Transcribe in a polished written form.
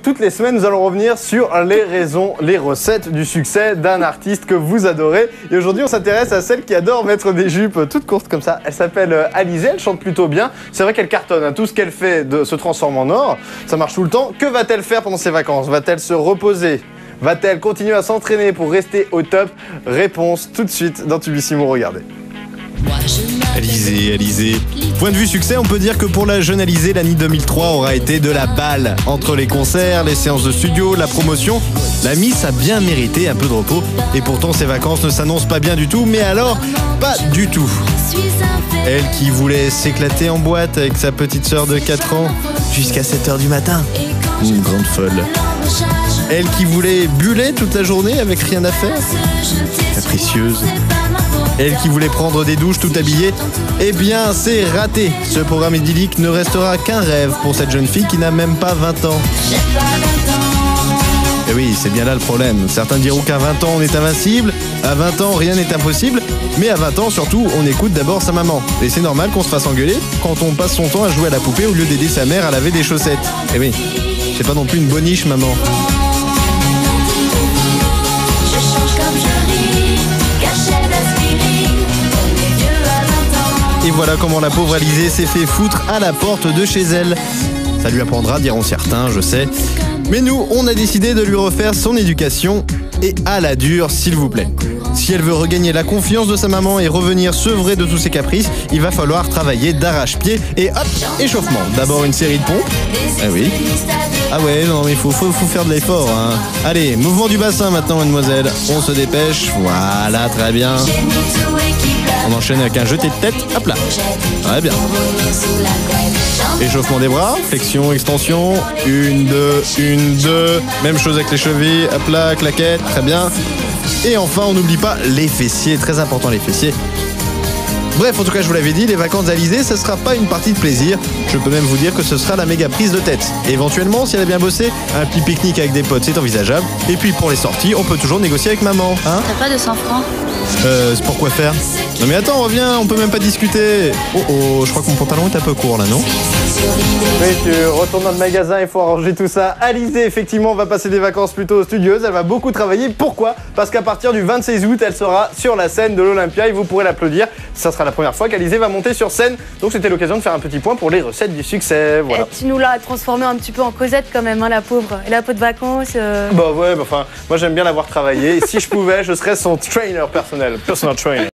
toutes les semaines, nous allons revenir sur les raisons, les recettes du succès d'un artiste que vous adorez. Et aujourd'hui, on s'intéresse à celle qui adore mettre des jupes toutes courtes comme ça. Elle s'appelle Alizée, elle chante plutôt bien. C'est vrai qu'elle cartonne, hein. Tout ce qu'elle fait se transforme en or. Ça marche tout le temps. Que va-t-elle faire pendant ses vacances? Va-t-elle se reposer? Va-t-elle continuer à s'entraîner pour rester au top? Réponse tout de suite dans Tubissimo, regardez. Alizée. Point de vue succès, on peut dire que pour la jeune Alizée, l'année 2003 aura été de la balle. Entre les concerts, les séances de studio, la promotion, la Miss a bien mérité un peu de repos. Et pourtant, ses vacances ne s'annoncent pas bien du tout, mais alors, pas du tout. Elle qui voulait s'éclater en boîte avec sa petite sœur de 4 ans jusqu'à 7h du matin. Une grande folle. Elle qui voulait buller toute la journée avec rien à faire. Capricieuse. Elle qui voulait prendre des douches tout habillée, eh bien c'est raté. Ce programme idyllique ne restera qu'un rêve pour cette jeune fille qui n'a même pas 20 ans. Et oui, c'est bien là le problème. Certains diront qu'à 20 ans on est invincible, à 20 ans rien n'est impossible, mais à 20 ans surtout on écoute d'abord sa maman. Et c'est normal qu'on se fasse engueuler quand on passe son temps à jouer à la poupée au lieu d'aider sa mère à laver des chaussettes. Et oui, c'est pas non plus une boniche maman. Et voilà comment la pauvre Alizée s'est fait foutre à la porte de chez elle. Ça lui apprendra, diront certains, je sais. Mais nous, on a décidé de lui refaire son éducation, et à la dure, s'il vous plaît. Si elle veut regagner la confiance de sa maman et revenir sevrée de tous ses caprices, il va falloir travailler d'arrache-pied et hop, échauffement. D'abord une série de pompes. Ah oui. Ah ouais, non mais il faut faire de l'effort, hein. Allez, mouvement du bassin maintenant, mademoiselle. On se dépêche. Voilà, très bien. On enchaîne avec un jeté de tête. Hop là. Très bien. Échauffement des bras, flexion, extension. 1, 2, 1, 2. Même chose avec les chevilles. Hop là, claquette. Très bien. Et enfin, on n'oublie pas les fessiers. Très important, les fessiers. Bref, en tout cas, je vous l'avais dit, les vacances d'Alizée, ce sera pas une partie de plaisir. Je peux même vous dire que ce sera la méga prise de tête. Et éventuellement, si elle a bien bossé, un petit pique-nique avec des potes, c'est envisageable. Et puis pour les sorties, on peut toujours négocier avec maman, hein. T'as pas 200 francs? C'est pour quoi faire? Non mais attends, reviens, on peut même pas discuter. Oh, je crois que mon pantalon est un peu court là, non? Oui, tu retournes dans le magasin, il faut arranger tout ça. Alizée, effectivement, va passer des vacances plutôt studieuses. Elle va beaucoup travailler. Pourquoi? Parce qu'à partir du 26 août, elle sera sur la scène de l'Olympia et vous pourrez l'applaudir. Ça sera la première fois qu'Alizée va monter sur scène. Donc c'était l'occasion de faire un petit point pour les recettes du succès. Voilà. Tu nous l'as transformée un petit peu en Cosette quand même, hein, la pauvre. Elle a pas de vacances. Bah ouais, enfin, moi j'aime bien l'avoir travaillé. Et si je pouvais, je serais son trainer personnel. Personal trainer.